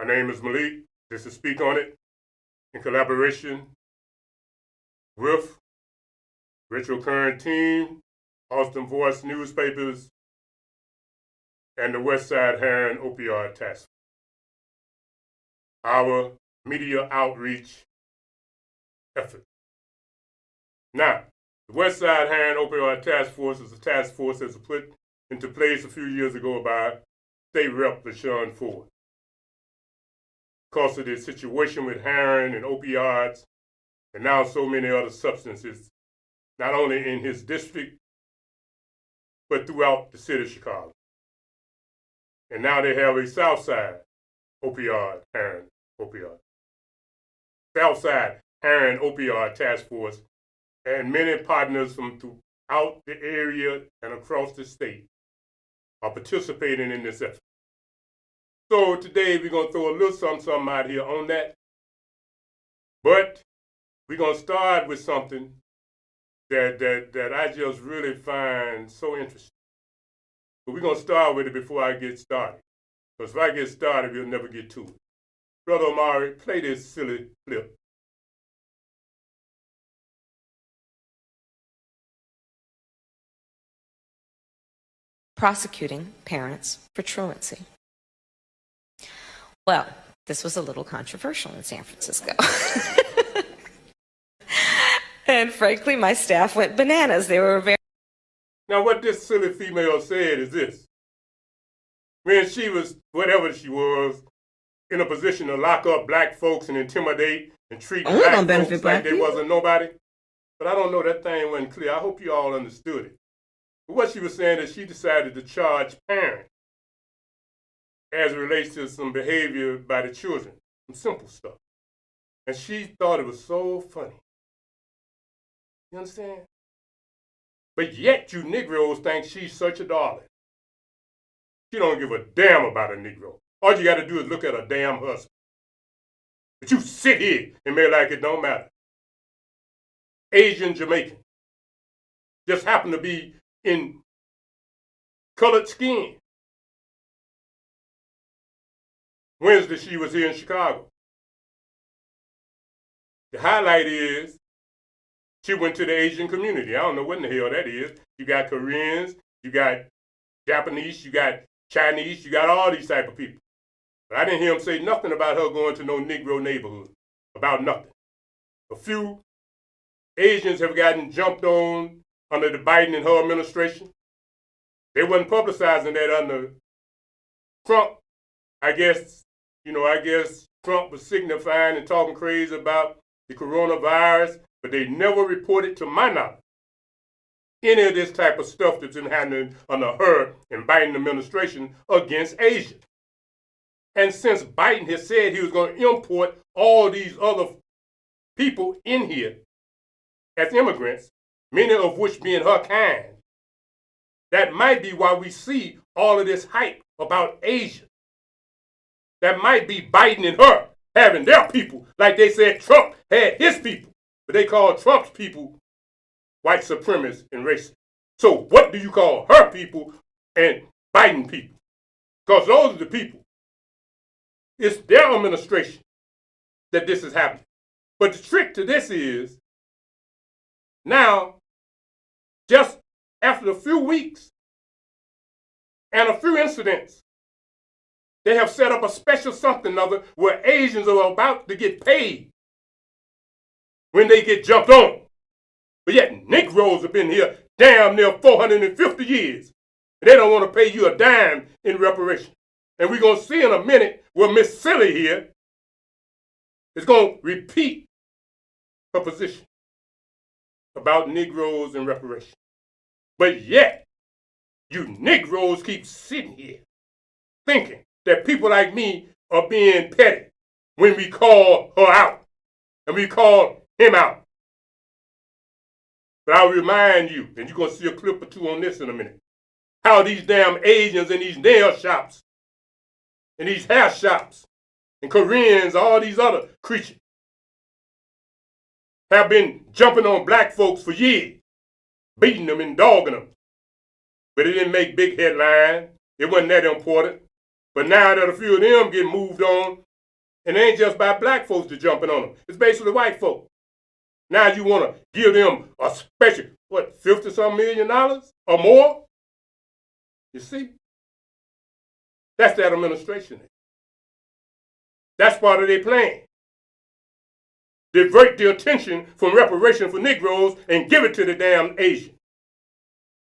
name is Malik. This is Speak On It in collaboration with Ritual Current Team, Austin Voice Newspapers, and the Westside Heroin Opioid Task Force. Our media outreach effort. Now, the Westside Heroin Opioid Task Force is a task force that was put into place a few years ago by State Rep. LaShawn Ford. Because of the situation with heroin and opioids, and now so many other substances, not only in his district, but throughout the city of Chicago. And now they have a Southside Heroin Opioid Task Force, and many partners from throughout the area and across the state are participating in this effort. So today we're going to throw a little something out here on that. But we're going to start with something that I just really find so interesting. But we're going to start with it before I get started. Because if I get started, we'll never get to it. Brother Omari, play this silly clip. Prosecuting parents for truancy. Well, this was a little controversial in San Francisco. And frankly, my staff went bananas. They were very... Now, what this silly female said is this. When she was, whatever she was, in a position to lock up black folks and intimidate and treat black folks like they wasn't nobody. But I don't know, that thing wasn't clear. I hope you all understood it. But what she was saying is she decided to charge parents as it relates to some behavior by the children, some simple stuff. And she thought it was so funny. You understand? But yet you Negroes think she's such a darling. She don't give a damn about a Negro. All you got to do is look at a damn husband. But you sit here and make like it don't matter. Asian Jamaican. Just happen to be in colored skin. Wednesday she was here in Chicago. The highlight is she went to the Asian community. I don't know what in the hell that is. You got Koreans, you got Japanese, you got Chinese, you got all these type of people. But I didn't hear him say nothing about her going to no Negro neighborhood. About nothing. A few Asians have gotten jumped on under the Biden and her administration. They wasn't publicizing that under Trump. I guess Trump was signifying and talking crazy about the coronavirus, but they never reported, to my knowledge, any of this type of stuff that's been happening under her and Biden administration against Asia. And since Biden has said he was going to import all these other people in here as immigrants, many of which being her kind, that might be why we see all of this hype about Asia. That might be Biden and her having their people, like they said Trump had his people. But they call Trump's people white supremacists and racists. So what do you call her people and Biden people? Because those are the people. It's their administration that this is happening. But the trick to this is, now, just after a few weeks and a few incidents, they have set up a special something or other where Asians are about to get paid when they get jumped on. But yet Negroes have been here damn near 450 years. And they don't want to pay you a dime in reparation. And we're going to see in a minute where Miss Silly here is going to repeat her position about Negroes and reparation. But yet, you Negroes keep sitting here thinking that people like me are being petty when we call her out and we call him out. But I'll remind you, and you're going to see a clip or two on this in a minute, how these damn Asians in these nail shops and these hair shops and Koreans, all these other creatures, have been jumping on black folks for years, beating them and dogging them. But it didn't make big headlines. It wasn't that important. But now that a few of them get moved on, And it ain't just by black folks that jumping on them. It's basically white folks. Now you want to give them a special, what, $50-some million or more? You see? That's that administration. That's part of their plan. Divert the attention from reparation for Negroes and give it to the damn Asians.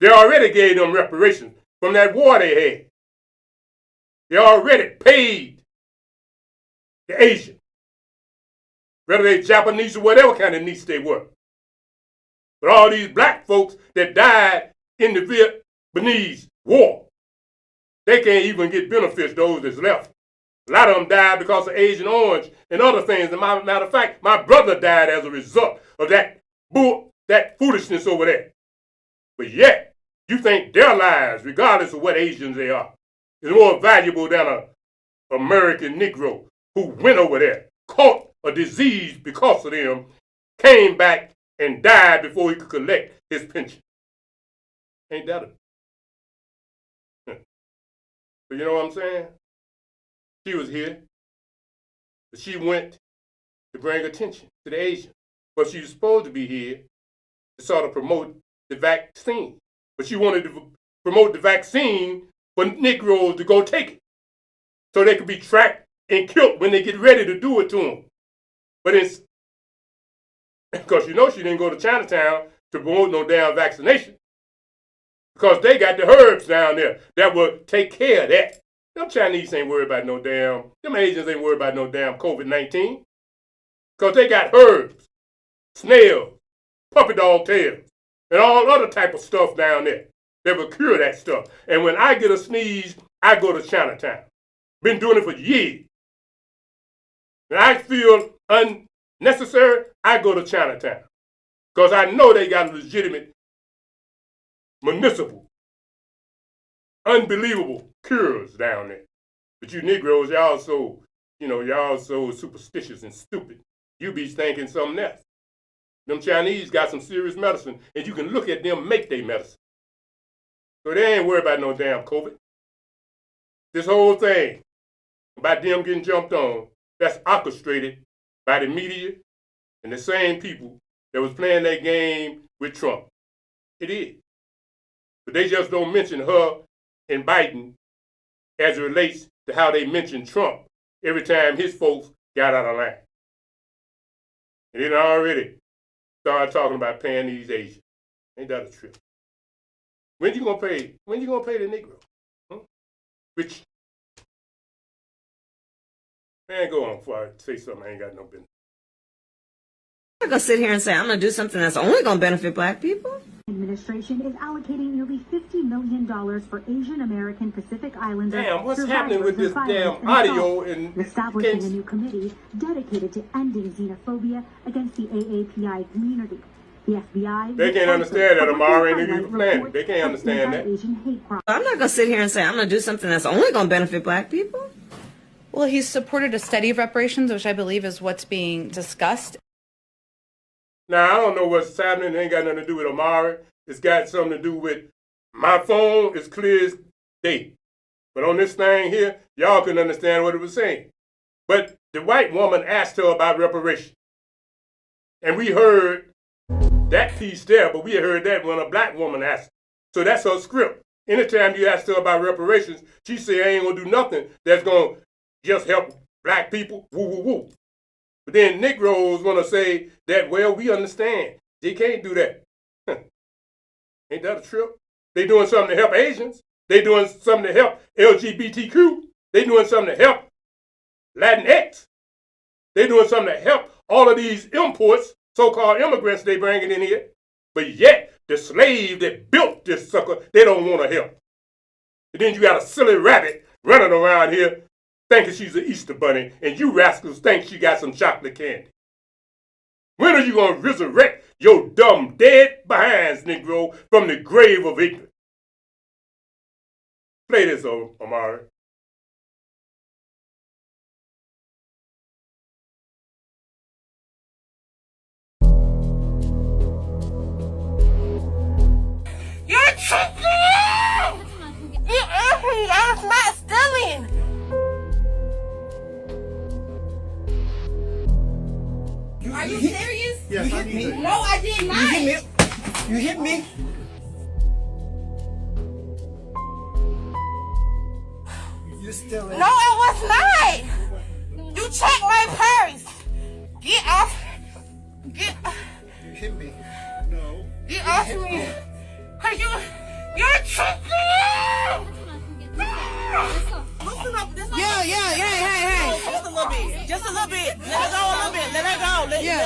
They already gave them reparations from that war they had. They already paid the Asians, whether they Japanese or whatever kind of niche they were. But all these black folks that died in the Vietnamese War, they can't even get benefits, those that's left. A lot of them died because of Agent Orange and other things. As a matter of fact, my brother died as a result of that foolishness over there. But yet, you think their lives, regardless of what Asians they are, is more valuable than an American Negro who went over there, caught a disease because of them, came back and died before he could collect his pension. Ain't that a... So you know what I'm saying? She was here, but she went to bring attention to the Asians. But she was supposed to be here to sort of promote the vaccine. But she wanted to promote the vaccine for Negroes to go take it, so they could be tracked and killed when they get ready to do it to them. But it's, because you know she didn't go to Chinatown to promote no damn vaccination, because they got the herbs down there that will take care of that. Them Chinese ain't worried about no damn, them Asians ain't worried about no damn COVID-19. Because they got herbs, snails, puppy dog tails, and all other type of stuff down there that will cure that stuff. And when I get a sneeze, I go to Chinatown. Been doing it for years. When I feel unnecessary, I go to Chinatown. Because I know they got legitimate, municipal, unbelievable cures down there. But you Negroes, y'all so superstitious and stupid. You be thinking something else. Them Chinese got some serious medicine, and you can look at them make their medicine. So they ain't worried about no damn COVID. This whole thing about them getting jumped on, that's orchestrated by the media and the same people that was playing that game with Trump. It is. But they just don't mention her and Biden as it relates to how they mention Trump every time his folks got out of line. And then already started talking about paying these Asians. Ain't that a trip? When you gonna pay the Negro? Which, man, go on before I say something I ain't got no business. I'm not going to sit here and say I'm going to do something that's only going to benefit black people. Administration is allocating nearly $50 million for Asian American Pacific Islanders. Damn, what's happening with this damn audio? And establishing a new committee dedicated to ending xenophobia against the AAPI community. The FBI. They can't understand that, Amari, and you plan it. They can't understand that. I'm not going to sit here and say I'm going to do something that's only going to benefit black people. Well, he's supported a study of reparations, which I believe is what's being discussed. Now, I don't know what's happening. It ain't got nothing to do with Amari. It's got something to do with my phone. It's clear as day. But on this thing here, y'all couldn't understand what it was saying. But the white woman asked her about reparations. And we heard that piece there, but we heard that when a black woman asked. So that's her script. Anytime you ask her about reparations, she say, I ain't going to do nothing that's going to just help black people. Woo, woo, woo. But then Negroes want to say that, well, we understand. They can't do that. Ain't that a trip? They doing something to help Asians. They doing something to help LGBTQ. They doing something to help Latinx. They doing something to help all of these imports, so-called immigrants they bringing in here. But yet, the slave that built this sucker, they don't want to help. And then you got a silly rabbit running around here thinking she's an Easter bunny, and you rascals think she got some chocolate candy. When are you going to resurrect your dumb dead behinds, Negro, from the grave of ignorance? Play this, Amari. You're tricking! You asked me, I was not stealing! me. No, I did not. You hit me. You hit me. You still in? No, I was not. You checked my purse. Get off. Get. You hit me. No. Get off me. Cause you're tripping. Loosen up. Yeah. Just a little bit. Just a little bit. Let her go a little bit. Let her go.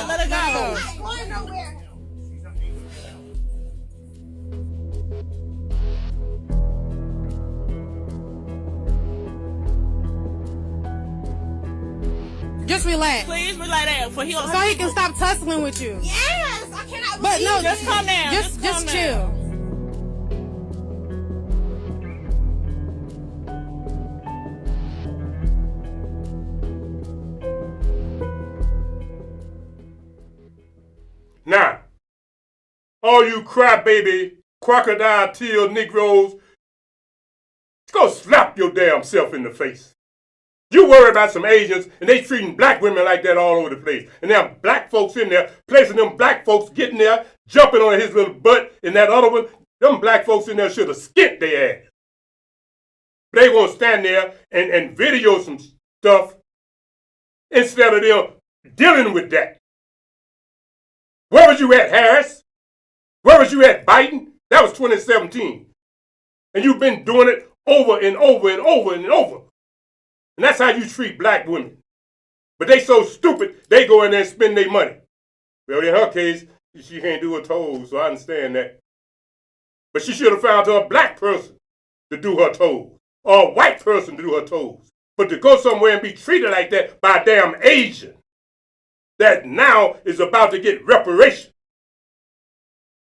Let her go. I'm not going nowhere. Just relax. Please relax. For he'll So he can stop tussling with you. Yes, I cannot. But no, just calm down. Just chill. Now, all you crybaby, crocodile teal Negroes, go slap your damn self in the face. You worry about some Asians and they treating black women like that all over the place. And there are black folks in there, placing them black folks getting there, jumping on his little butt, and that other one, them black folks in there should have skint their ass. They won't stand there and video some stuff instead of them dealing with that. Where was you at, Harris? Where was you at, Biden? That was 2017. And you've been doing it over and over and over and over. And that's how you treat black women. But they so stupid, they go in there and spend their money. Well, in her case, she can't do her toes, so I understand that. But she should have found her a black person to do her toes, or a white person to do her toes. But to go somewhere and be treated like that by a damn Asian that now is about to get reparation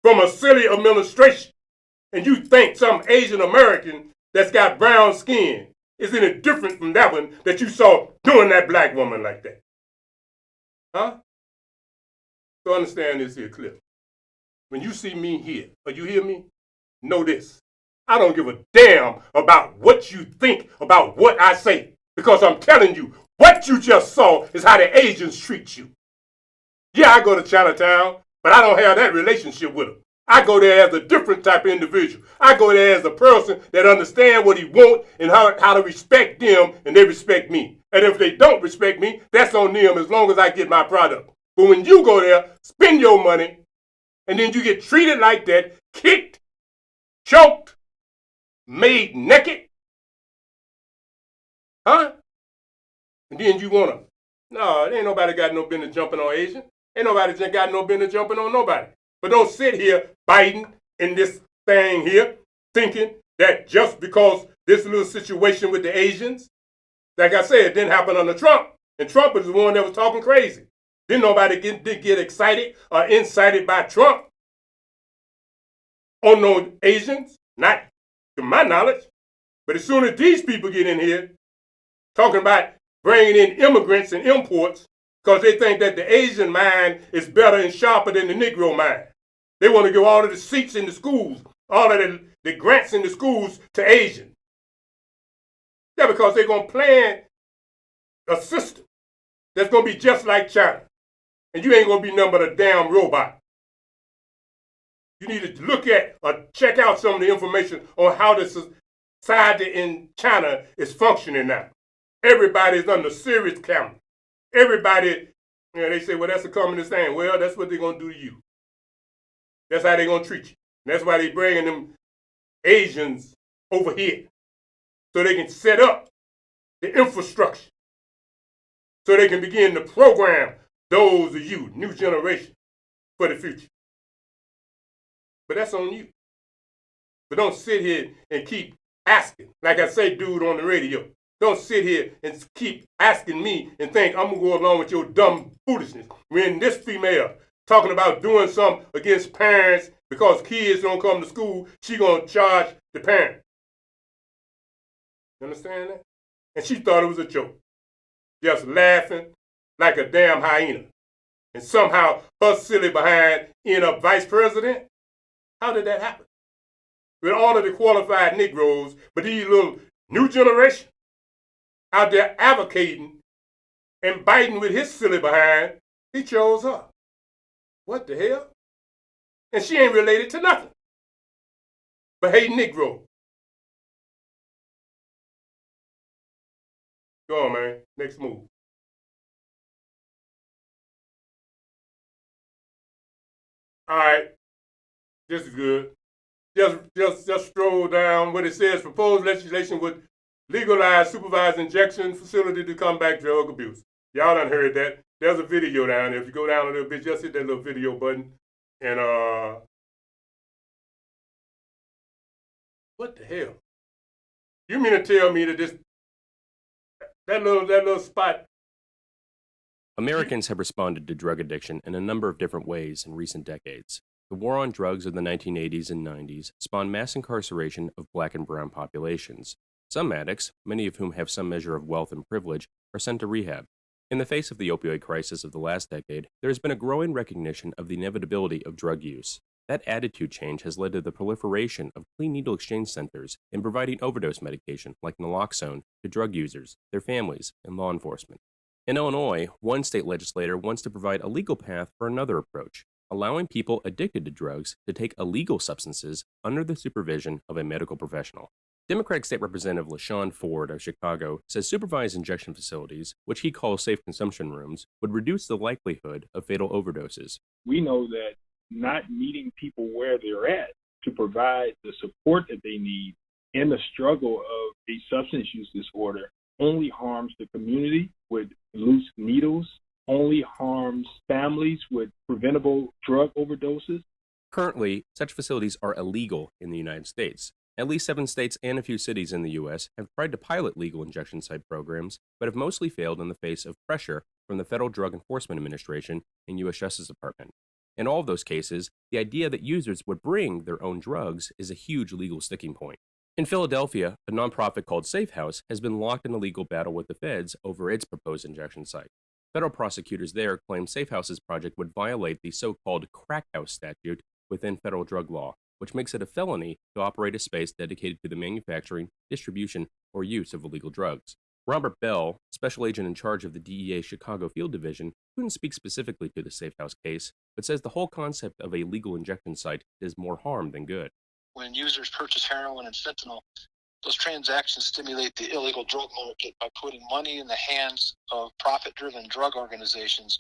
from a silly administration, and you think some Asian American that's got brown skin is any different from that one that you saw doing that black woman like that? Huh? So understand this here clip. When you see me here, or you hear me, know this. I don't give a damn about what you think about what I say, because I'm telling you, what you just saw is how the Asians treat you. Yeah, I go to Chinatown, but I don't have that relationship with them. I go there as a different type of individual. I go there as a person that understands what he wants and how to respect them, and they respect me. And if they don't respect me, that's on them as long as I get my product. But when you go there, spend your money, and then you get treated like that, kicked, choked, made naked, huh? And then you wanna, no, ain't nobody got no business jumping on Asian. Ain't nobody just got no business jumping on nobody. But don't sit here, Biden, in this thing here, thinking that just because this little situation with the Asians, like I said, it didn't happen under Trump. And Trump was the one that was talking crazy. Didn't nobody get excited or incited by Trump on no Asians, not to my knowledge. But as soon as these people get in here, talking about bringing in immigrants and imports, because they think that the Asian mind is better and sharper than the Negro mind. They want to give all of the seats in the schools, all of the grants in the schools to Asians. Yeah, because they're going to plan a system that's going to be just like China. And you ain't going to be nothing but a damn robot. You need to look at or check out some of the information on how the society in China is functioning now. Everybody's under serious camera. Everybody, they say, well, that's a communist thing. Well, that's what they're going to do to you. That's how they're going to treat you. And that's why they're bringing them Asians over here, so they can set up the infrastructure, so they can begin to program those of you, new generation, for the future. But that's on you. But don't sit here and keep asking, like I say, dude on the radio. Don't sit here and keep asking me and think I'm going to go along with your dumb foolishness. When this female talking about doing something against parents because kids don't come to school, she going to charge the parent. You understand that? And she thought it was a joke. Just laughing like a damn hyena. And somehow her silly behind end up vice president? How did that happen? With all of the qualified Negroes, but these little new generation out there advocating and biting with his silly behind, he chose her. What the hell? And she ain't related to nothing but hating Negro. Go on, man. Next move. All right. This is good. Just stroll down what it says. Proposed legislation would legalize supervised injection facility to combat drug abuse. Y'all done heard that. There's a video down there. If you go down a little bit, just hit that little video button. And what the hell? You mean to tell me that that little spot? Americans have responded to drug addiction in a number of different ways in recent decades. The war on drugs of the 1980s and 90s spawned mass incarceration of black and brown populations. Some addicts, many of whom have some measure of wealth and privilege, are sent to rehab. In the face of the opioid crisis of the last decade, there has been a growing recognition of the inevitability of drug use. That attitude change has led to the proliferation of clean needle exchange centers in providing overdose medication like naloxone to drug users, their families, and law enforcement. In Illinois, one state legislator wants to provide a legal path for another approach, allowing people addicted to drugs to take illegal substances under the supervision of a medical professional. Democratic State Representative LaShawn Ford of Chicago says supervised injection facilities, which he calls safe consumption rooms, would reduce the likelihood of fatal overdoses. We know that not meeting people where they're at to provide the support that they need in the struggle of a substance use disorder only harms the community with loose needles, only harms families with preventable drug overdoses. Currently, such facilities are illegal in the United States. At least 7 states and a few cities in the U.S. have tried to pilot legal injection site programs, but have mostly failed in the face of pressure from the Federal Drug Enforcement Administration and U.S. Justice Department. In all of those cases, the idea that users would bring their own drugs is a huge legal sticking point. In Philadelphia, a nonprofit called Safe House has been locked in a legal battle with the feds over its proposed injection site. Federal prosecutors there claim Safe House's project would violate the so-called crack house statute within federal drug law, which makes it a felony to operate a space dedicated to the manufacturing, distribution, or use of illegal drugs. Robert Bell, special agent in charge of the DEA Chicago Field Division, couldn't speak specifically to the Safe House case, but says the whole concept of a legal injection site does more harm than good. When users purchase heroin and fentanyl, those transactions stimulate the illegal drug market by putting money in the hands of profit-driven drug organizations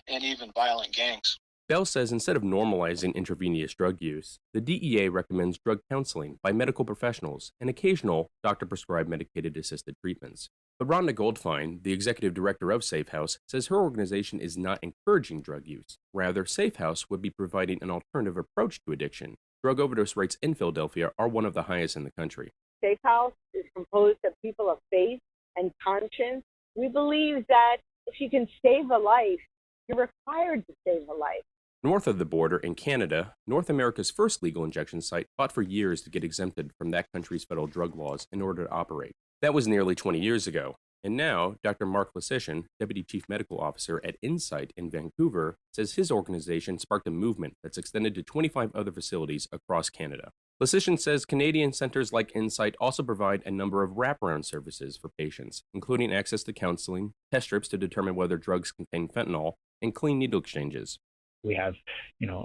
and even violent gangs. Bell says instead of normalizing intravenous drug use, the DEA recommends drug counseling by medical professionals and occasional doctor-prescribed medicated assisted treatments. But Rhonda Goldfein, the executive director of Safe House, says her organization is not encouraging drug use. Rather, Safe House would be providing an alternative approach to addiction. Drug overdose rates in Philadelphia are one of the highest in the country. Safe House is composed of people of faith and conscience. We believe that if you can save a life, you're required to save a life. North of the border, in Canada, North America's first legal injection site fought for years to get exempted from that country's federal drug laws in order to operate. That was nearly 20 years ago. And now, Dr. Mark Lesishin, Deputy Chief Medical Officer at Insight in Vancouver, says his organization sparked a movement that's extended to 25 other facilities across Canada. Lesishin says Canadian centers like Insight also provide a number of wraparound services for patients, including access to counseling, test strips to determine whether drugs contain fentanyl, and clean needle exchanges. We have,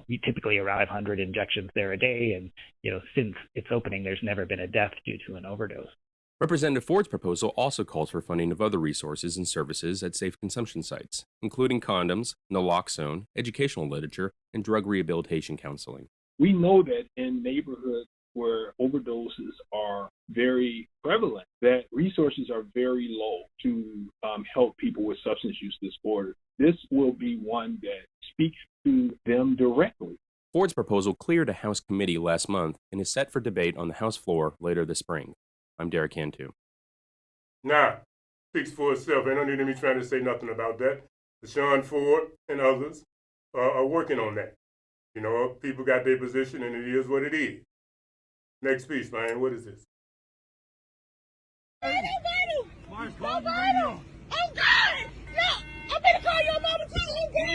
we typically arrive 100 injections there a day, and, since its opening, there's never been a death due to an overdose. Representative Ford's proposal also calls for funding of other resources and services at safe consumption sites, including condoms, naloxone, educational literature, and drug rehabilitation counseling. We know that in neighborhoods where overdoses are very prevalent, that resources are very low to help people with substance use disorder. This will be one that speaks to them directly. Ford's proposal cleared a House committee last month and is set for debate on the House floor later this spring. I'm Derek Cantu. Nah, speaks for itself. Ain't no need of me trying to say nothing about that. LaShawn Ford and others are working on that. People got their position, and it is what it is. Next piece, man. What is this? Oh, God! No! I'm gonna call your mama too! Oh, God!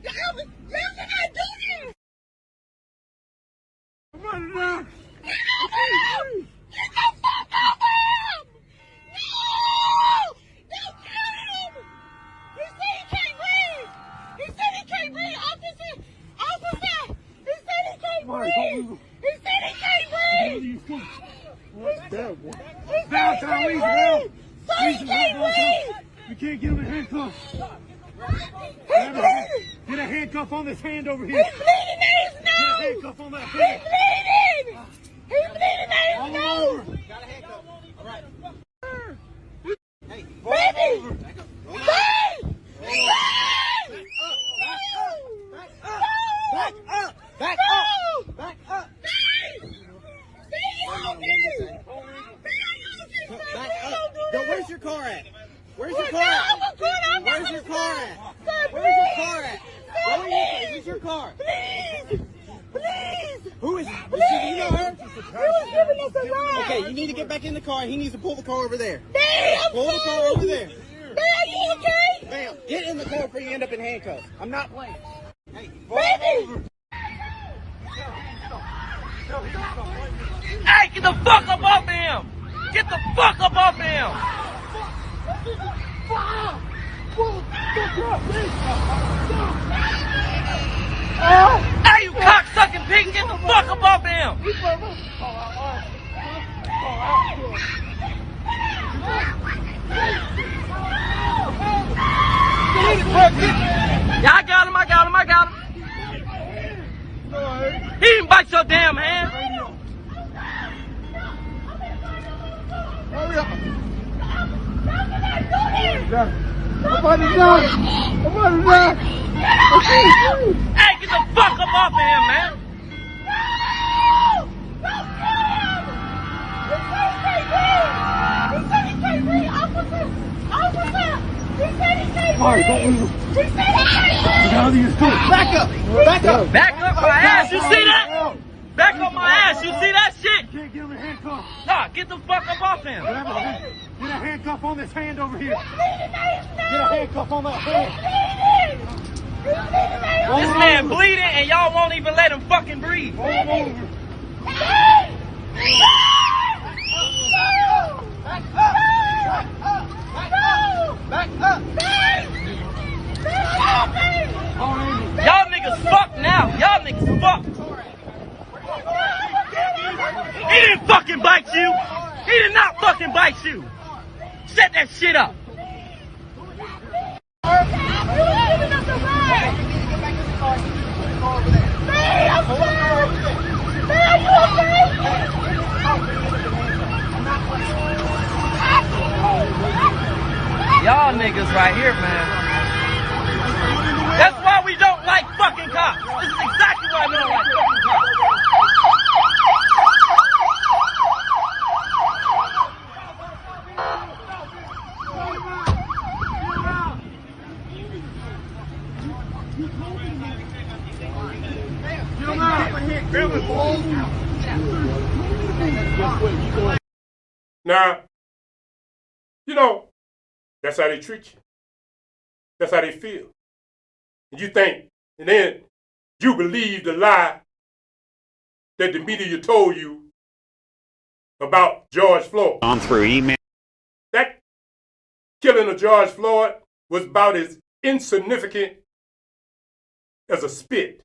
How can I do this? I'm running now! Get the fuck off him! No! Don't kill him! He said he can't breathe! Officer! Marty, don't move. He said he can't breathe. Valentine, leave him. Son, he can't breathe. We can't get him in handcuffs. Get a handcuff on this hand over here. He's bleeding in his nose. Get a handcuff on that hand. He's bleeding. He's bleeding in his nose. Got a handcuff. All right. Hey, baby. Baby. Back up! Back up! Back up! Back up! Yo, where's your car at? Where's your car at? Where's your car at? Where's your car at? Is this your car? Please! Please! Who is? You know her? Who is giving us a ride? Okay, you need to get back in the car. He needs to pull the car over there. Damn! Pull the car over there. Damn, you okay? Bam! Get in the car before you end up in handcuffs. I'm not playing. Hey, baby! Hey, get the fuck up off of him! Get the fuck up off of him! Hey, you cocksucking pig, get the fuck up off of him! Yeah, I got him, I got him, I got him. He didn't bite your damn hand. Hurry up. Somebody's done. Somebody's done. Hey, get the fuck up off of him, man. Alright, don't move. He said he can't breathe. Back up! Back up! Back up my ass, you see that? Back up my ass, you see that shit? Can't get him in handcuffs. Nah, get the fuck up off him. Get a handcuff on this hand over here. Get a handcuff on that hand. This man bleeding and y'all won't even let him fucking breathe. Back up! Y'all niggas fucked now. Y'all niggas fucked. He didn't fucking bite you. He did not fucking bite you. Set that shit up. Y'all niggas right here, man. That's why we don't like fucking cops. This is exactly why we don't like fucking cops. Now, you know, that's how they treat you. That's how they feel. And you think, and then you believe the lie that the media told you about George Floyd. On through email. That killing of George Floyd was about as insignificant as a spit.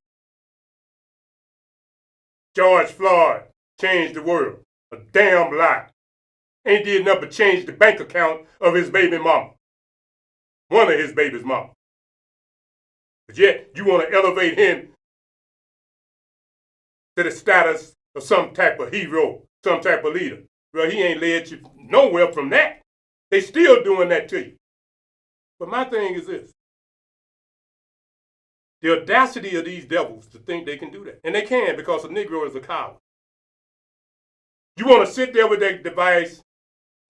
George Floyd changed the world. A damn lie. Ain't did nothing but change the bank account of his baby mama. One of his baby's mama. But yet, you want to elevate him to the status of some type of hero, some type of leader. Well, he ain't led you nowhere from that. They still doing that to you. But my thing is this. The audacity of these devils to think they can do that. And they can, because a Negro is a coward. You want to sit there with that device,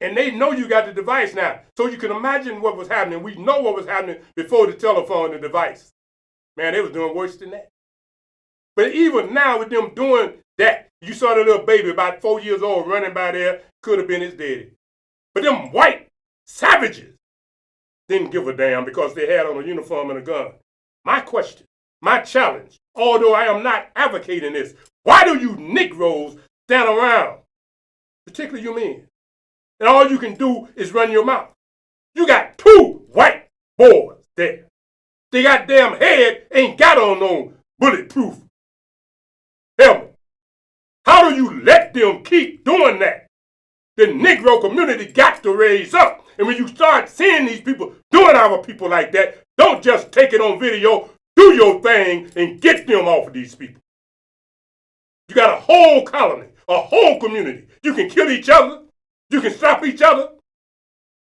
and they know you got the device now. So you can imagine what was happening. We know what was happening before the telephone and the device. Man, they was doing worse than that. But even now with them doing that, you saw the little baby about 4 years old running by there, could have been his daddy. But them white savages didn't give a damn because they had on a uniform and a gun. My question, my challenge, although I am not advocating this, why do you Negroes stand around, particularly you men, and all you can do is run your mouth? You got 2 white boys there. They goddamn head ain't got on no bulletproof helmet. let them keep doing that. The Negro community got to raise up. And when you start seeing these people doing our people like that, don't just take it on video. Do your thing and get them off of these people. You got a whole colony, a whole community. You can kill each other. You can stop each other.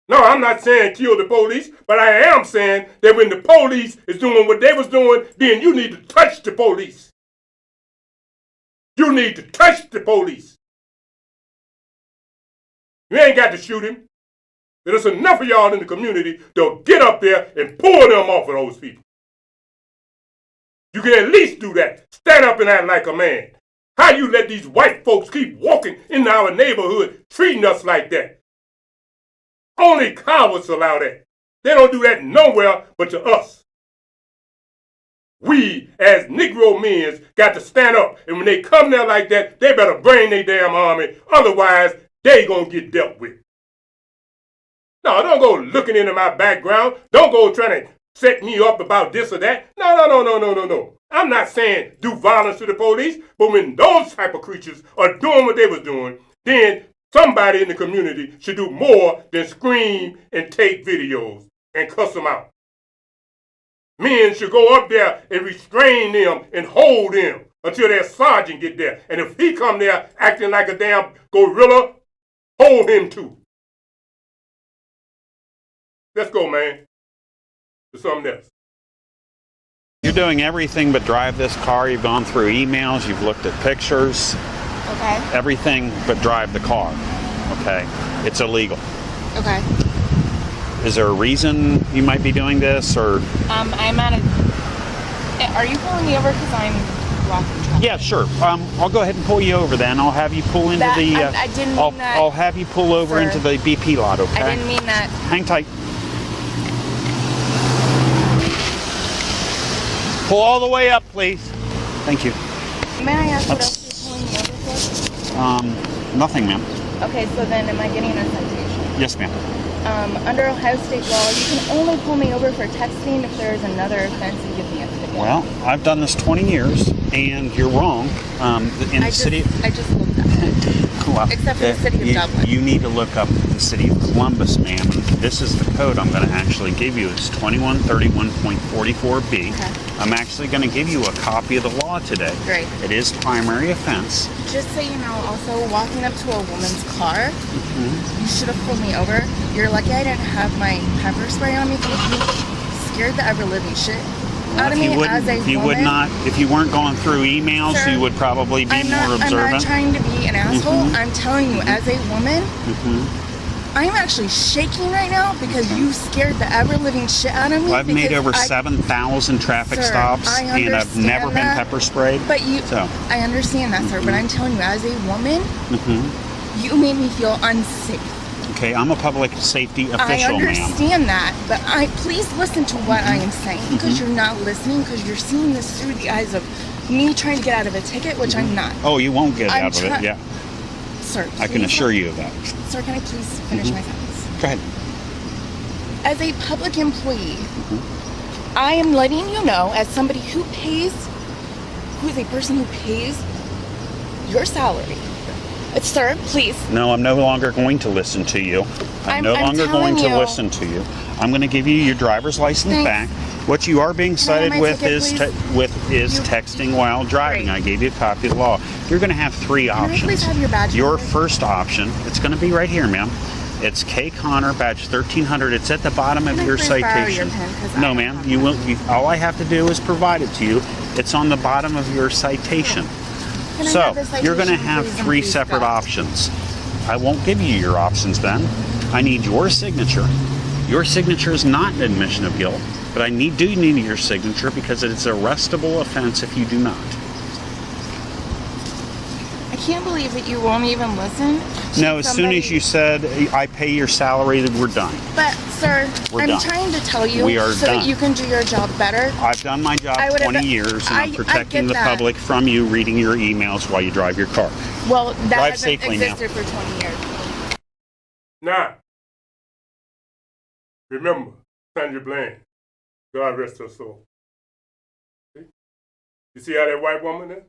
No, I'm not saying kill the police, but I am saying that when the police is doing what they was doing, then you need to touch the police. You need to touch the police. You ain't got to shoot him. There's enough of y'all in the community to get up there and pull them off of those people. You can at least do that. Stand up and act like a man. How you let these white folks keep walking into our neighborhood treating us like that? Only cowards allow that. They don't do that nowhere but to us. We, as Negro men, got to stand up. And when they come there like that, they better bring their damn army. Otherwise, they gonna get dealt with. No, don't go looking into my background. Don't go trying to set me up about this or that. No. I'm not saying do violence to the police, but when those type of creatures are doing what they was doing, then somebody in the community should do more than scream and take videos and cuss them out. Men should go up there and restrain them and hold them until their sergeant get there. And if he come there acting like a damn gorilla, hold him too. Let's go, man. To something else. You're doing everything but drive this car. You've gone through emails. You've looked at pictures. Okay. Everything but drive the car. Okay? It's illegal. Okay. Is there a reason you might be doing this, or? I'm at a... Are you pulling me over because I'm blocking traffic? Yeah, sure. I'll go ahead and pull you over then. I'll have you pull into the... I didn't mean that. I'll have you pull over into the BP lot, okay? I didn't mean that. Hang tight. Pull all the way up, please. Thank you. May I ask what else you're pulling me over for? Nothing, ma'am. Okay, so then am I getting a citation? Yes, ma'am. Under Ohio State law, you can only pull me over for texting if there's another offense and give me a ticket. Well, I've done this 20 years, and you're wrong. I just looked up. Well, Except for the city of Dublin. You need to look up the city of Columbus, ma'am. This is the code I'm going to actually give you. It's 2131.44B. Okay. I'm actually going to give you a copy of the law today. Great. It is primary offense. Just so you know, also walking up to a woman's car, you should have pulled me over. You're lucky I didn't have my pepper spray on me. You scared the ever living shit out of me as a woman. If you weren't going through emails, Sir, you would probably be more observant. I'm not trying to be an asshole. I'm telling you, as a woman, I'm actually shaking right now because you scared the ever living shit out of me. Well, I've made over 7,000 traffic stops, and I've never been pepper sprayed. But I understand that, sir. But I'm telling you, as a woman, you made me feel unsafe. Okay, I'm a public safety official, I ma'am. understand that, but please listen to what I am saying, because you're not listening, because you're seeing this through the eyes of me trying to get out of a ticket, which I'm not. Oh, you won't get out of it, yeah. Sir, I can assure you of that. Sir, can I please finish my sentence? Go ahead. As a public employee, I am letting you know, as somebody who is a person who pays your salary. Sir, please. No, I'm no longer going to listen to you. I'm no longer going to listen to you. I'm going to give you your driver's license back. What you are being cited with is texting while driving. I gave you a copy of the law. You're going to have three options. Can I please have your badge? Your first option, it's going to be right here, ma'am. It's K. Connor, badge 1300. It's at the bottom of your citation. No, ma'am. You will. All I have to do is provide it to you. It's on the bottom of your citation. So you're going to have three separate options. I won't give you your options then. I need your signature. Your signature is not an admission of guilt, but I do need your signature because it's an arrestable offense if you do not. I can't believe that you won't even listen. No, as soon as you said I pay your salary, that we're done. But sir, I'm trying to tell you so that you can do your job better. I've done my job 20 years, and I'm protecting the public from you reading your emails while you drive your car. Well, that drive hasn't safely existed for 20 years. Now, remember, Sandra Bland, God rest her soul. See? You see how that white woman is?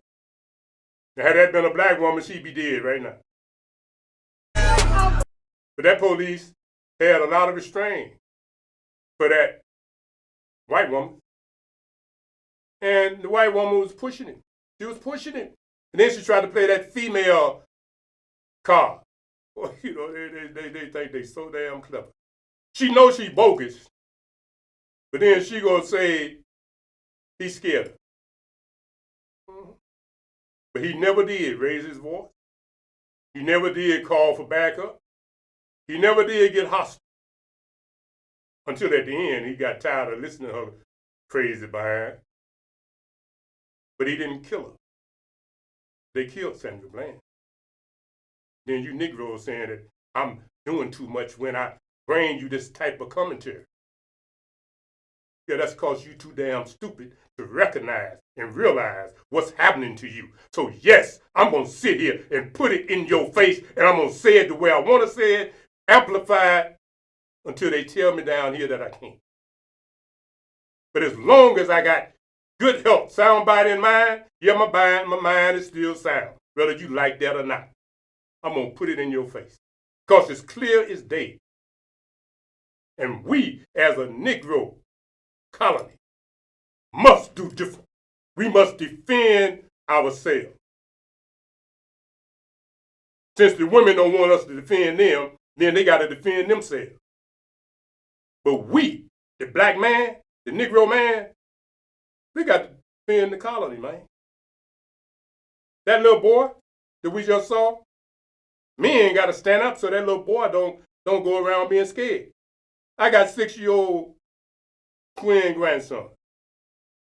Now, had that been a black woman, she'd be dead right now. But that police had a lot of restraint for that white woman. And the white woman was pushing it. She was pushing it. And then she tried to play that female card. Well, you know, they think they so damn clever. She knows she bogus. But then she gonna say he's scared her. But he never did raise his voice. He never did call for backup. He never did get hostile. Until at the end, he got tired of listening to her crazy behind. But he didn't kill her. They killed Sandra Bland. Then you Negroes saying that I'm doing too much when I bring you this type of commentary. Yeah, that's because you too damn stupid to recognize and realize what's happening to you. So yes, I'm going to sit here and put it in your face, and I'm going to say it the way I want to say it, amplified, until they tell me down here that I can't. But as long as I got good health, sound body and mind, yeah, my mind is still sound, whether you like that or not. I'm going to put it in your face. Because it's clear as day. And we, as a Negro colony, must do different. We must defend ourselves. Since the women don't want us to defend them, then they got to defend themselves. But we, the black man, the Negro man, we got to defend the colony, man. That little boy that we just saw, men got to stand up so that little boy don't go around being scared. I got 6-year-old twin grandson.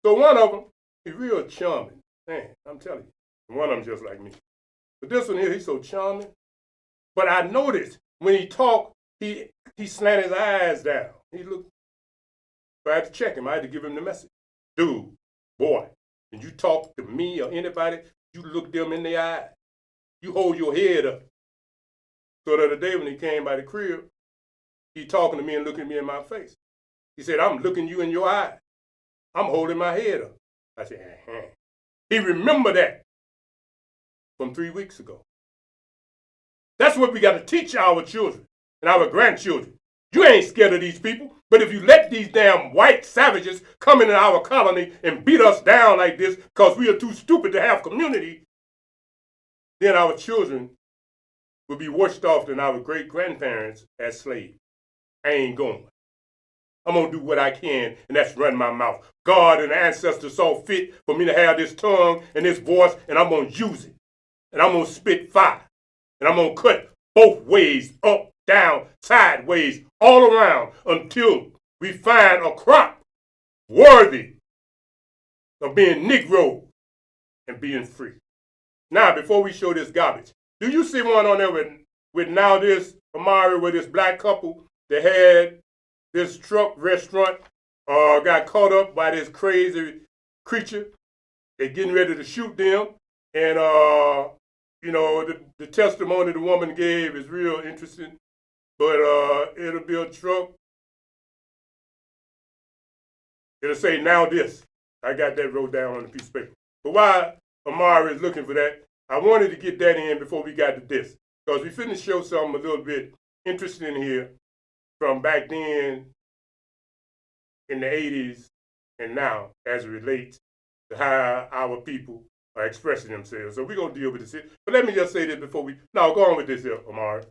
So one of them, he's real charming. Man, I'm telling you. One of them just like me. But this one here, he's so charming. But I noticed when he talked, he slanted his eyes down. He looked. So I had to check him. I had to give him the message. Dude, boy, when you talk to me or anybody, you look them in the eye. You hold your head up. So the other day when he came by the crib, he talking to me and looking me in my face. He said, I'm looking you in your eye. I'm holding my head up. I said, He remembered that from 3 weeks ago. That's what we got to teach our children and our grandchildren. You ain't scared of these people, but if you let these damn white savages come into our colony and beat us down like this because we are too stupid to have community, then our children will be worse off than our great-grandparents as slaves. I ain't going. I'm going to do what I can, and that's run my mouth. God and the ancestors saw fit for me to have this tongue and this voice, and I'm going to use it. And I'm going to spit fire. And I'm going to cut both ways, up, down, sideways, all around, until we find a crop worthy of being Negro and being free. Now, before we show this garbage, do you see one on there with now this, Amari, with this black couple that had this truck restaurant, got caught up by this crazy creature? They're getting ready to shoot them. And, you know, the testimony the woman gave is real interesting. But it'll be a truck. It'll say, now this. I got that wrote down on a piece of paper. But while Amari is looking for that, I wanted to get that in before we got to this. Because we finna show something a little bit interesting here from back then in the 80s and now as it relates to how our people are expressing themselves. So we're going to deal with this here. But let me just say this before we... No, go on with this here, Amari.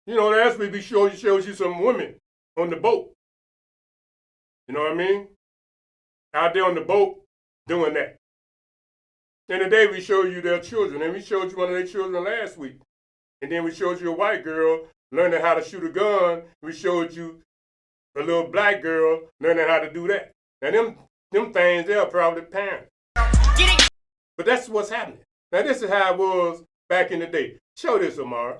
Now, last week we showed you some women on the boat. You know what I mean? Out there on the boat doing that. And today we showed you their children, and we showed you one of their children last week. And then we showed you a white girl learning how to shoot a gun. We showed you a little black girl learning learning how to do that. Now them things, they're probably parents. But that's what's happening. Now this is how it was back in the day. Show this, Amara.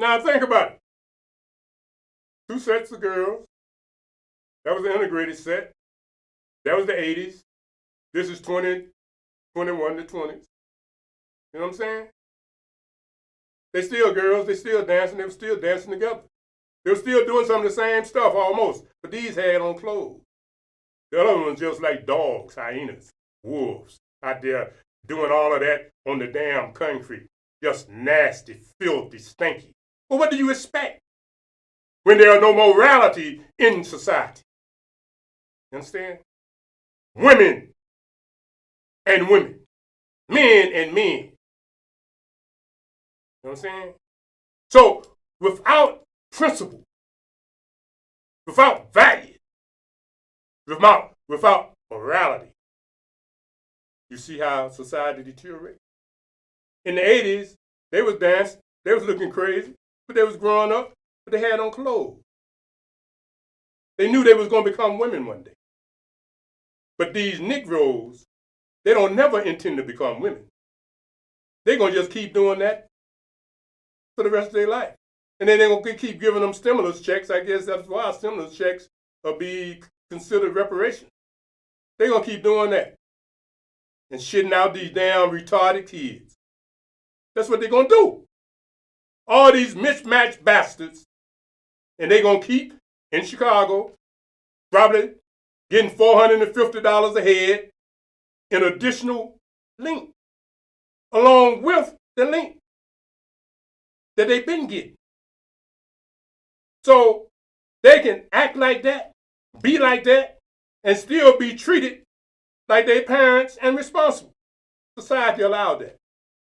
Now think about it. 2 sets of girls. That was the integrated set. That was the 80s. This is 20, 21 to 20s. You know what I'm saying? They still girls. They still dancing. They were still dancing together. They were still doing some of the same stuff almost. But these had on clothes. The other ones just like dogs, hyenas, wolves out there doing all of that on the damn concrete. Just nasty, filthy, stinky. Well, what do you expect when there are no morality in society? You understand? Women and women. Men and men. You know what I'm saying? So, without principle, without value, without morality, you see how society deteriorates? In the 80s, they was dancing, they was looking crazy. But they was growing up, but they had on clothes. They knew they was going to become women one day. But these Negroes, they don't never intend to become women. They're going to just keep doing that for the rest of their life. And then they're going to keep giving them stimulus checks. I guess that's why stimulus checks will be considered reparations. They're going to keep doing that. And shitting out these damn retarded kids. That's what they're going to do. All these mismatched bastards, and they're going to keep in Chicago, probably getting $450 a head in additional link, along with the link that they've been getting. So they can act like that, be like that, and still be treated like their parents and responsible. Society allowed that.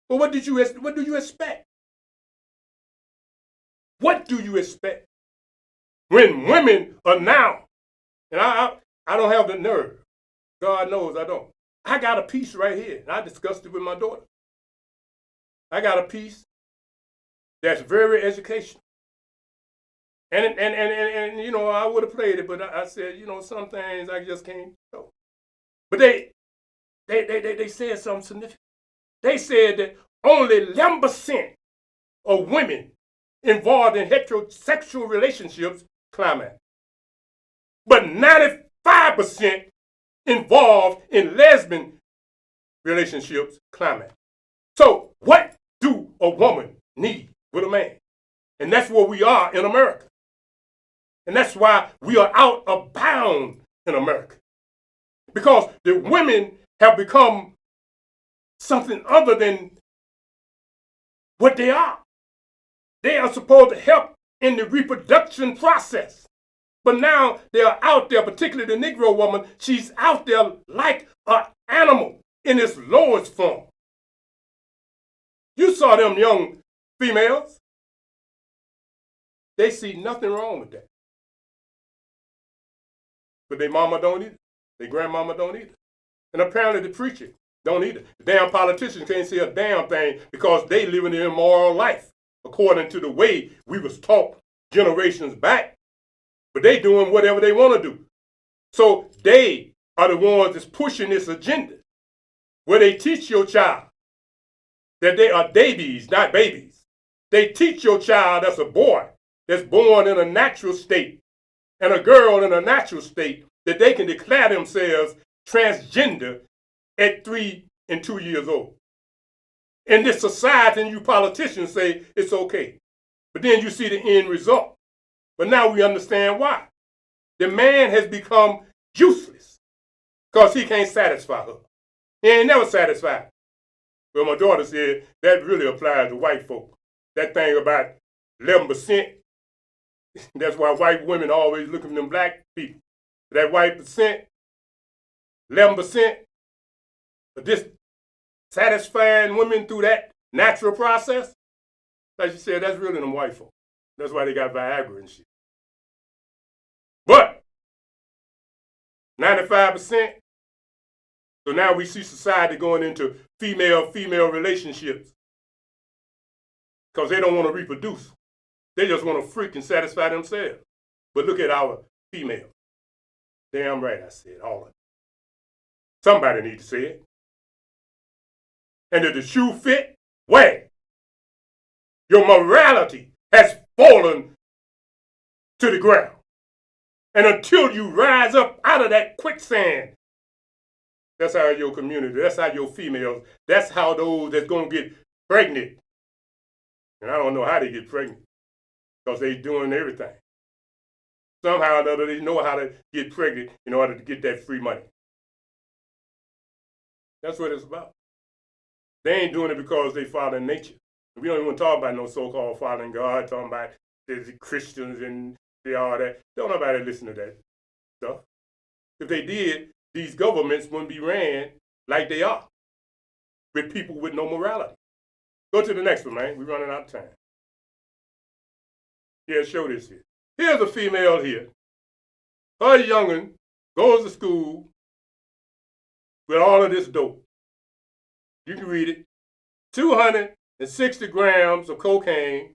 But what do you expect? What do you expect when women are now, and I don't have the nerve, God knows I don't. I got a piece right here, and I discussed it with my daughter. I got a piece that's very educational. And you know, I would have played it, but I said, you know, some things I just can't show. But they said something significant. They said that only 11% of women involved in heterosexual relationships climax. But 95% involved in lesbian relationships climax. So what do a woman need with a man? And that's where we are in America. And that's why we are out of bounds in America. Because the women have become something other than what they are. They are supposed to help in the reproduction process. But now they are out there, particularly the Negro woman, she's out there like an animal in its lowest form. You saw them young females. They see nothing wrong with that. But their mama don't either. Their grandmama don't either. And apparently the preacher don't either. The damn politicians can't say a damn thing because they live an immoral life according to the way we was taught generations back. But they doing whatever they want to do. So they are the ones that's pushing this agenda where they teach your child that they are babies, not babies. They teach your child that's a boy that's born in a natural state and a girl in a natural state that they can declare themselves transgender at 3 and 2 years old. In this society, and you politicians say it's okay. But then you see the end result. But now we understand why. The man has become useless because he can't satisfy her. He ain't never satisfied. Well, my daughter said that really applies to white folk. That thing about 11%, that's why white women always looking for them black people. That white percent, 11%, of this satisfying women through that natural process, like you said, that's really them white folk. That's why they got Viagra and shit. But 95%, so now we see society going into female-female relationships because they don't want to reproduce. They just want to freak and satisfy themselves. But look at our females. Damn right I said all of it. Somebody needs to say it. And if the shoe fit, wear it. Your morality has fallen to the ground. And until you rise up out of that quicksand, that's how your community, that's how your females, that's how those that's going to get pregnant. And I don't know how they get pregnant because they doing everything. Somehow or another, they know how to get pregnant in order to get that free money. That's what it's about. They ain't doing it because they following nature. We don't even talk about no so-called following God, talking about the Christians and all that. Don't nobody listen to that stuff. If they did, these governments wouldn't be ran like they are, with people with no morality. Go to the next one, man. We're running out of time. Yeah, show this here. Here's a female here. Her young'un goes to school with all of this dope. You can read it. 260 grams of cocaine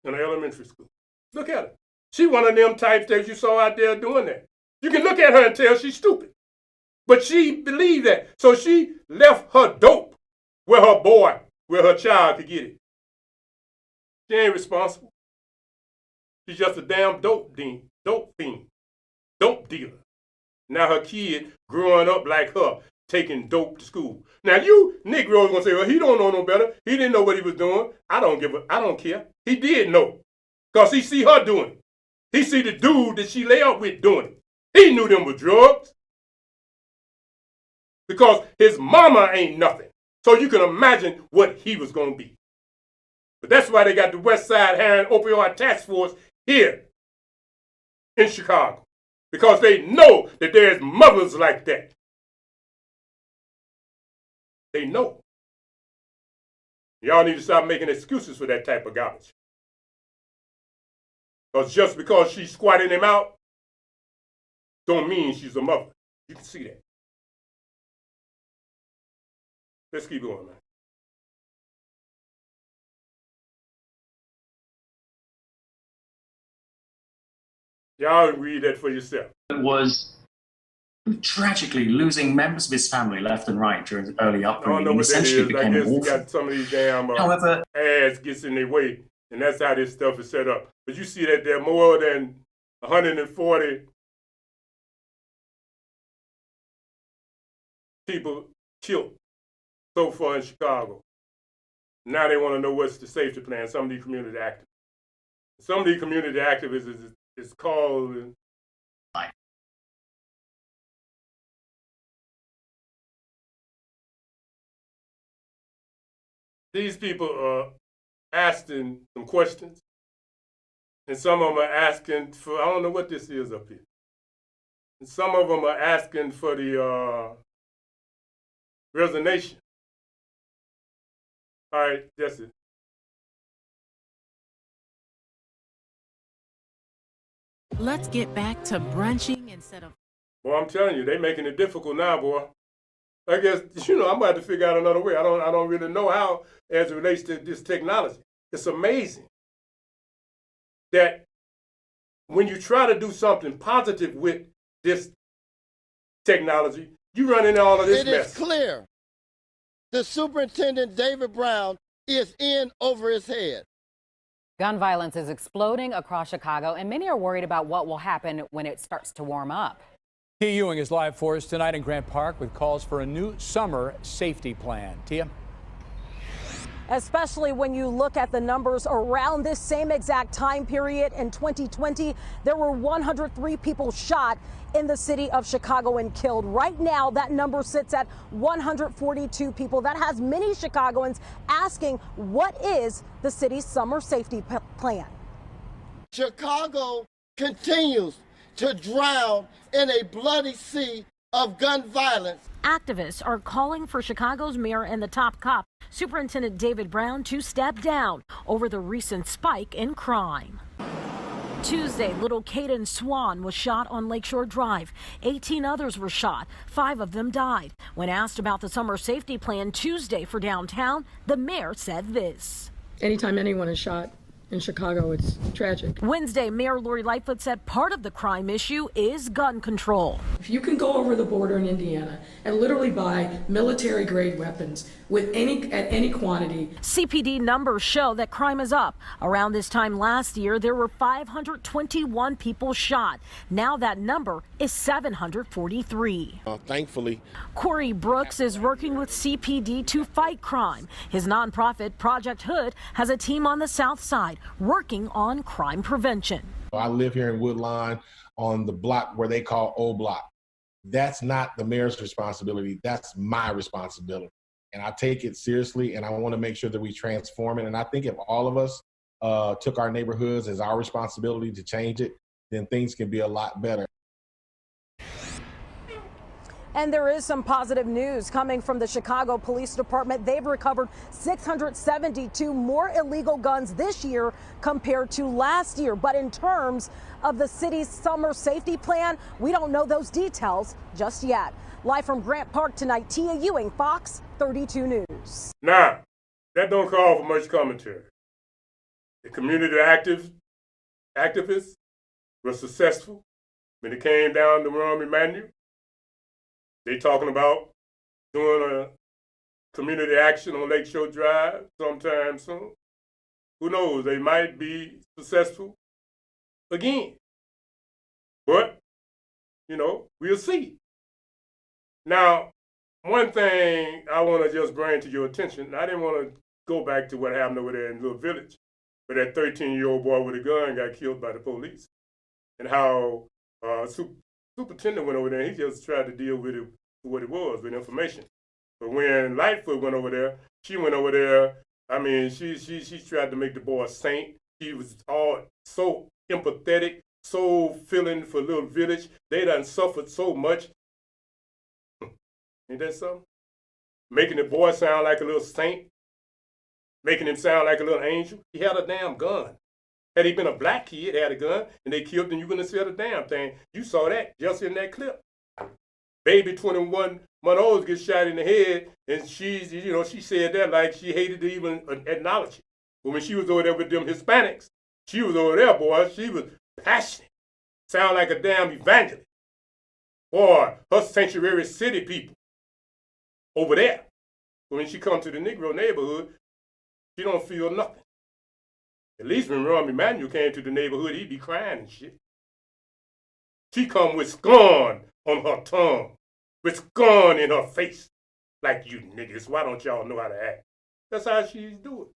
in an elementary school. Look at her. She one of them types that you saw out there doing that. You can look at her and tell she's stupid. But she believed that. So she left her dope where her boy, where her child could get it. She ain't responsible. She's just a damn dope fiend, dope dealer. Now her kid growing up like her, taking dope to school. Now you Negroes gonna say, well, he don't know no better. He didn't know what he was doing. I don't care. He did know. Because he see her doing it. He see the dude that she lay up with doing it. He knew them were drugs. Because his mama ain't nothing. So you can imagine what he was gonna be. But that's why they got the West Side Heroin Opioid Task Force here in Chicago. Because they know that there's mothers like that. They know. Y'all need to stop making excuses for that type of garbage. Because just because she's squatting him out, don't mean she's a mother. You can see that. Let's keep going, man. Y'all read that for yourself. Was tragically losing members of his family left and right during the early upbringing and essentially became an orphan. Got some of these damn However, ads gets in their way, and that's how this stuff is set up. But you see that there are more than 140 people killed so far in Chicago. Now they want to know what's the safety plan. Some of these community activists. Some of these community activists is called. These people are asking some questions, and some of them are asking for, I don't know what this is up here. And some of them are asking for the resignation. All right, that's it. Let's get back to brunching instead of... Boy, I'm telling you, they making it difficult now, boy. I guess, I'm about to figure out another way. I don't really know how as it relates to this technology. It's amazing that when you try to do something positive with this technology, you run into all of this mess. It is clear the superintendent, David Brown, is in over his head. Gun violence is exploding across Chicago, and many are worried about what will happen when it starts to warm up. Tia Ewing is live for us tonight in Grant Park with calls for a new summer safety plan. Tia? especially when you look at the numbers around this same exact time period in 2020. There were 103 people shot in the city of Chicago and killed. Right now, that number sits at 142 people. That has many Chicagoans asking, what is the city's summer safety plan? Chicago continues to drown in a bloody sea of gun violence. Activists are calling for Chicago's mayor and the top cop, Superintendent David Brown, to step down over the recent spike in crime. Tuesday, little Caden Swan was shot on Lakeshore Drive. 18 others were shot. 5 of them died. When asked about the summer safety plan Tuesday for downtown, the mayor said this. Anytime anyone is shot in Chicago, it's tragic. Wednesday, Mayor Lori Lightfoot said part of the crime issue is gun control. If you can go over the border in Indiana and literally buy military-grade weapons at any quantity. CPD numbers show that crime is up. Around this time last year, there were 521 people shot. Now that number is 743. Thankfully, Corey Brooks is working with CPD to fight crime. His nonprofit Project Hood has a team on the South Side working on crime prevention. I live here in Woodline on the block where they call Old Block. That's not the mayor's responsibility. That's my responsibility. And I take it seriously, and I want to make sure that we transform it. And I think if all of us took our neighborhoods as our responsibility to change it, then things can be a lot better. And there is some positive news coming from the Chicago Police Department. They've recovered 672 more illegal guns this year compared to last year. But in terms of the city's summer safety plan, we don't know those details just yet. Live from Grant Park tonight, Tia Ewing, Fox 32 News. Now, that don't call for much commentary. The community activists were successful when it came down to Rahm Emanuel. They talking about doing a community action on Lakeshore Drive sometime soon. Who knows? They might be successful again. But, we'll see. Now, one thing I want to just bring to your attention, I didn't want to go back to what happened over there in Little Village, where that 13-year-old boy with a gun got killed by the police, and how superintendent went over there and he just tried to deal with it for what it was, with information. But when Lightfoot went over there, she tried to make the boy a saint. She was all so empathetic, so feeling for Little Village. They done suffered so much. Ain't that something? Making the boy sound like a little saint, making him sound like a little angel. He had a damn gun. Had he been a black kid, had a gun, and they killed him, you wouldn't have said a damn thing. You saw that just in that clip. Baby 21-month-old gets shot in the head, and she said that like she hated to even acknowledge it. But when she was over there with them Hispanics, she was over there, boy, she was passionate. Sound like a damn evangelist. Boy, her sanctuary city people over there. But when she comes to the Negro neighborhood, she don't feel nothing. At least when Rahm Emanuel came to the neighborhood, he'd be crying and shit. She come with scorn on her tongue, with scorn in her face. Like, you niggas, why don't y'all know how to act? That's how she's doing.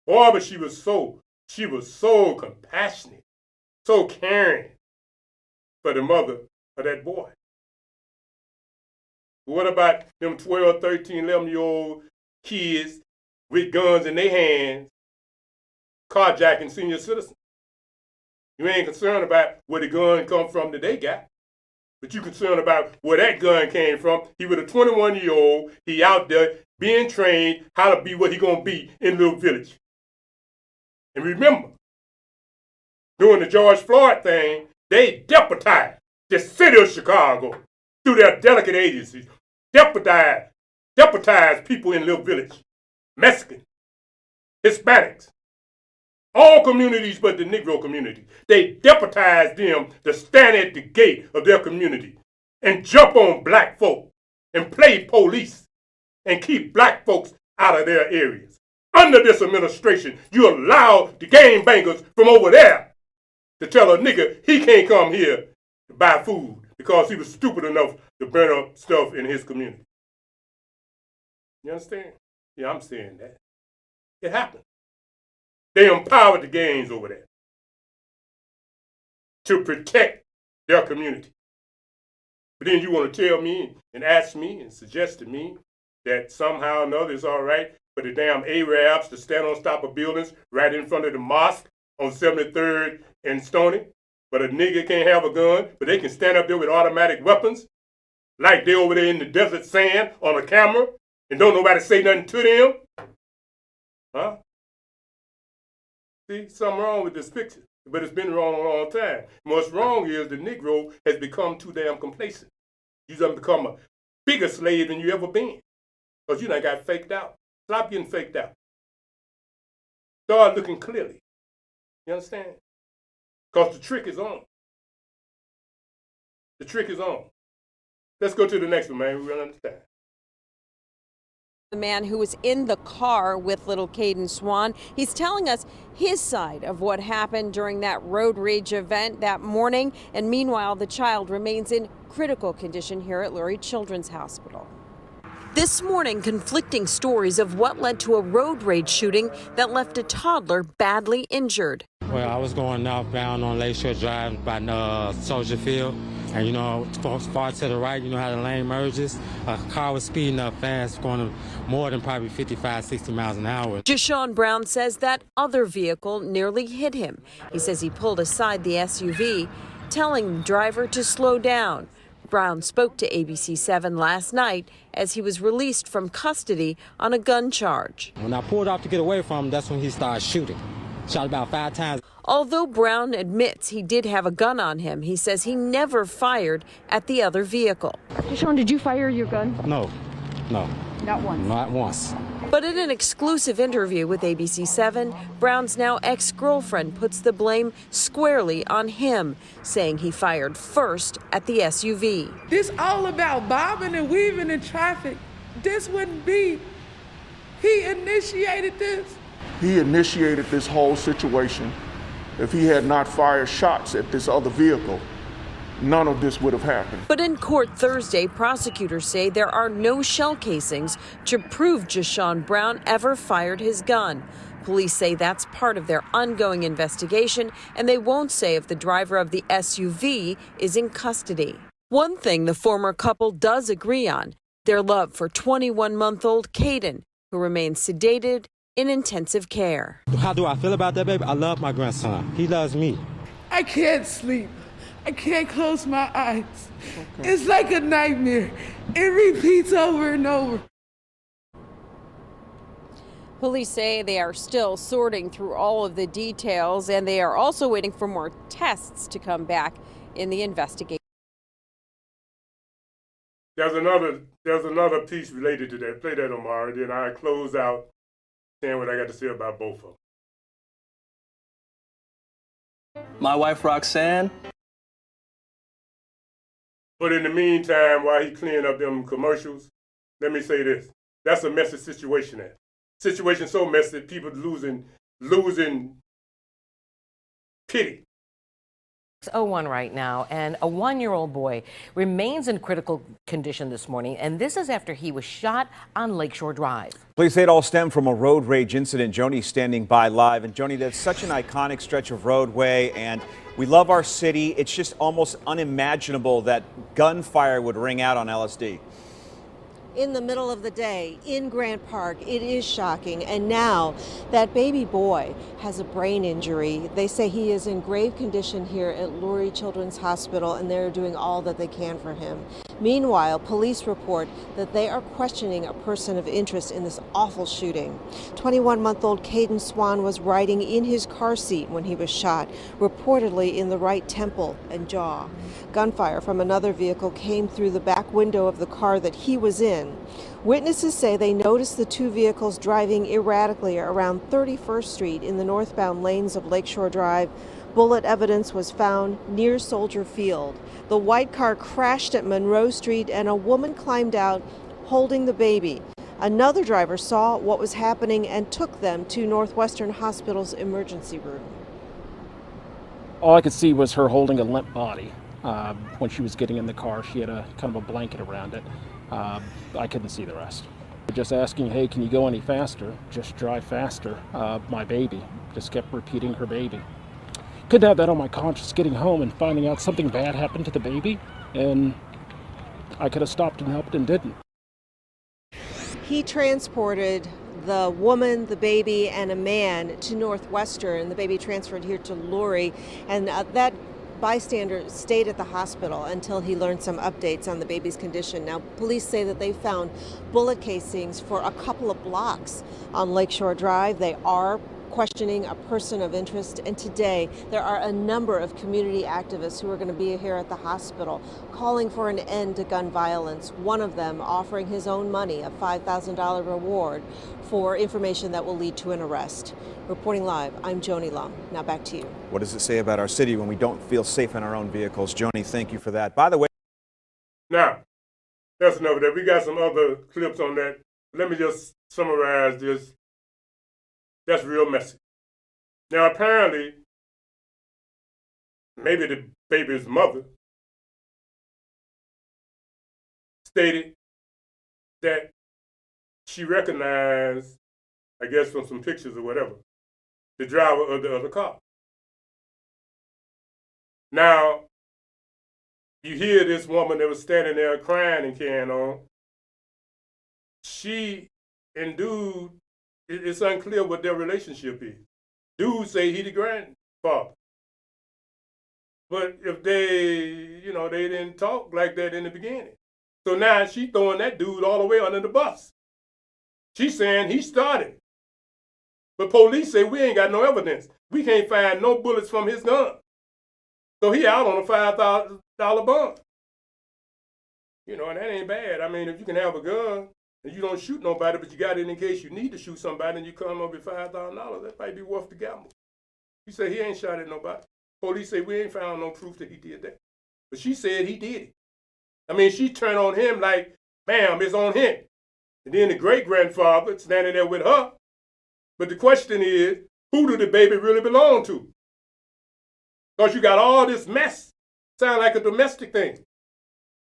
Boy, but she was so compassionate, so caring for the mother of that boy. But what about them 12, 13, 11-year-old kids with guns in their hands, carjacking senior citizens? You ain't concerned about where the gun come from that they got, but you concerned about where that gun came from. He was a 21-year-old. He out there being trained how to be what he gonna be in Little Village. And remember, during the George Floyd thing, they deputized the city of Chicago through their delegate agencies, deputized people in Little Village, Mexicans, Hispanics, all communities but the Negro community. They deputized them to stand at the gate of their community and jump on black folk and play police and keep black folks out of their areas. Under this administration, you allow the gangbangers from over there to tell a nigga he can't come here to buy food because he was stupid enough to burn up stuff in his community. You understand? Yeah, I'm saying that. It happened. They empowered the gangs over there to protect their community. But then you want to tell me and ask me and suggest to me that somehow or another it's all right for the damn Arabs to stand on top of buildings right in front of the mosque on 73rd and Stony, but a nigga can't have a gun, but they can stand up there with automatic weapons like they over there in the desert sand on a camera and don't nobody say nothing to them? Huh? See, something wrong with this picture, but it's been wrong a long time. And what's wrong is the Negro has become too damn complacent. He's done become a bigger slave than you ever been because you done got faked out. Stop getting faked out. Start looking clearly. You understand? Because the trick is on. The trick is on. Let's go to the next one, man. We run out of time. The man who was in the car with little Caden Swan. He's telling us his side of what happened during that road rage event that morning. And meanwhile, the child remains in critical condition here at Lurie Children's Hospital. This morning, conflicting stories of what led to a road rage shooting that left a toddler badly injured. Well, I was going outbound on Lakeshore Drive by Soldier Field. And, you know, far to the right, you know how the lane merges. A car was speeding up fast, going more than probably 55, 60 miles an hour. Jashawn Brown says that other vehicle nearly hit him. He says he pulled aside the SUV, telling the driver to slow down. Brown spoke to ABC7 last night as he was released from custody on a gun charge. When I pulled off to get away from him, that's when he started shooting. Shot about 5 times. Although Brown admits he did have a gun on him, he says he never fired at the other vehicle. Deshaun, did you fire your gun? No. Not once? Not once. But in an exclusive interview with ABC7, Brown's now ex-girlfriend puts the blame squarely on him, saying he fired first at the SUV. This all about bobbing and weaving in traffic. This wouldn't be. He initiated this. He initiated this whole situation. If he had not fired shots at this other vehicle, none of this would have happened. But in court Thursday, prosecutors say there are no shell casings to prove Jashawn Brown ever fired his gun. Police say that's part of their ongoing investigation, and they won't say if the driver of the SUV is in custody. One thing the former couple does agree on, their love for 21-month-old Caden, who remains sedated in intensive care. How do I feel about that, baby? I love my grandson. He loves me. I can't sleep. I can't close my eyes. Okay. It's like a nightmare. It repeats over and over. Police say they are still sorting through all of the details, and they are also waiting for more tests to come back in the investigation. There's another piece related to that. Play that, Omar, then I close out saying what I got to say about both of them. My wife, Roxanne. But in the meantime, while he cleaning up them commercials, let me say this. That's a messy situation there. Situation so messy, people losing pity. It's 01 right now, and a 1-year-old boy remains in critical condition this morning, and this is after he was shot on Lakeshore Drive. Police say it all stemmed from a road rage incident. Joni's standing by live. And Joni, that's such an iconic stretch of roadway, and we love our city. It's just almost unimaginable that gunfire would ring out on LSD. In the middle of the day in Grant Park, it is shocking. And now that baby boy has a brain injury. They say he is in grave condition here at Lurie Children's Hospital, and they're doing all that they can for him. Meanwhile, police report that they are questioning a person of interest in this awful shooting. 21-month-old Caden Swan was riding in his car seat when he was shot, reportedly in the right temple and jaw. Gunfire from another vehicle came through the back window of the car that he was in. Witnesses say they noticed the two vehicles driving erratically around 31st Street in the northbound lanes of Lakeshore Drive. Bullet evidence was found near Soldier Field. The white car crashed at Monroe Street, and a woman climbed out holding the baby. Another driver saw what was happening and took them to Northwestern Hospital's emergency room. All I could see was her holding a limp body. When she was getting in the car, she had a kind of a blanket around it. I couldn't see the rest. Just asking, hey, can you go any faster? Just drive faster. My baby. Just kept repeating her baby. Couldn't have that on my conscience getting home and finding out something bad happened to the baby. And I could have stopped and helped and didn't. He transported the woman, the baby, and a man to Northwestern. The baby transferred here to Lurie, and that bystander stayed at the hospital until he learned some updates on the baby's condition. Now, police say that they found bullet casings for a couple of blocks on Lakeshore Drive. They are questioning a person of interest, and today there are a number of community activists who are going to be here at the hospital calling for an end to gun violence, one of them offering his own money, a $5,000 reward for information that will lead to an arrest. Reporting live, I'm Joni Lum. Now back to you. What does it say about our city when we don't feel safe in our own vehicles? Joni, thank you for that. By the way, now, that's enough of that. We got some other clips on that. Let me just summarize this. That's real messy. Now, apparently, maybe the baby's mother stated that she recognized, I guess from some pictures or whatever, the driver of the other car. Now, you hear this woman that was standing there crying and carrying on. She and dude, it's unclear what their relationship is. Dude say he the grandfather. But if they, they didn't talk like that in the beginning. So now she throwing that dude all the way under the bus. She's saying he started. But police say we ain't got no evidence. We can't find no bullets from his gun. So he out on a $5,000 bond. And that ain't bad. I mean, if you can have a gun, and you don't shoot nobody, but you got it in case you need to shoot somebody and you come up with $5,000, that might be worth the gamble. He said he ain't shot at nobody. Police say we ain't found no proof that he did that. But she said he did it. I mean, she turned on him like, bam, it's on him. And then the great-grandfather standing there with her. But the question is, who do the baby really belong to? Because you got all this mess. Sound like a domestic thing.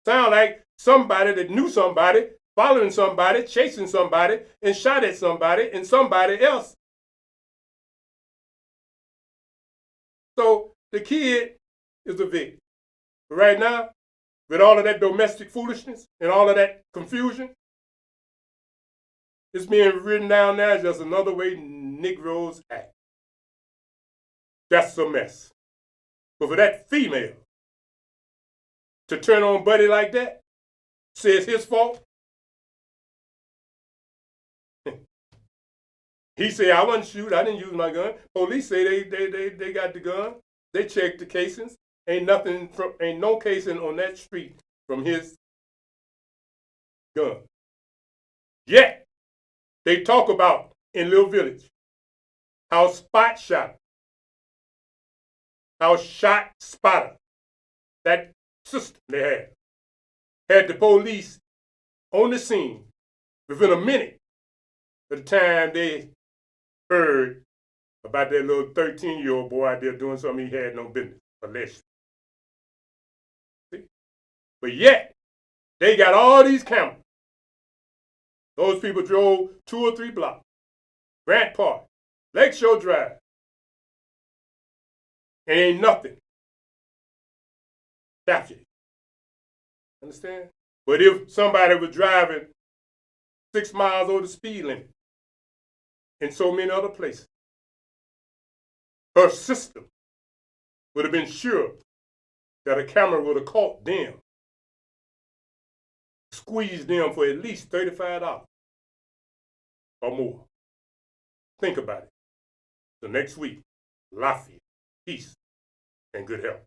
Sound like somebody that knew somebody, following somebody, chasing somebody, and shot at somebody and somebody else. So the kid is the victim. But right now, with all of that domestic foolishness and all of that confusion, it's being written down now as just another way Negroes act. That's a mess. But for that female to turn on Buddy like that, say it's his fault, he said, I wasn't shoot, I didn't use my gun. Police say they got the gun. They checked the casings. Ain't no casing on that street from his gun. Yet, they talk about in Little Village how Spot Shot, how Shot Spotter, that system they had the police on the scene within a minute of the time they heard about that little 13-year-old boy out there doing something he had no business, allegedly. See? But yet, they got all these cameras. Those people drove 2 or 3 blocks. Grant Park, Lakeshore Drive. Ain't nothing. Captured. Understand? But if somebody was driving 6 miles over the speed limit in so many other places, her system would have been sure that a camera would have caught them, squeezed them for at least $35 or more. Think about it. So next week, Lafayette, peace, and good health.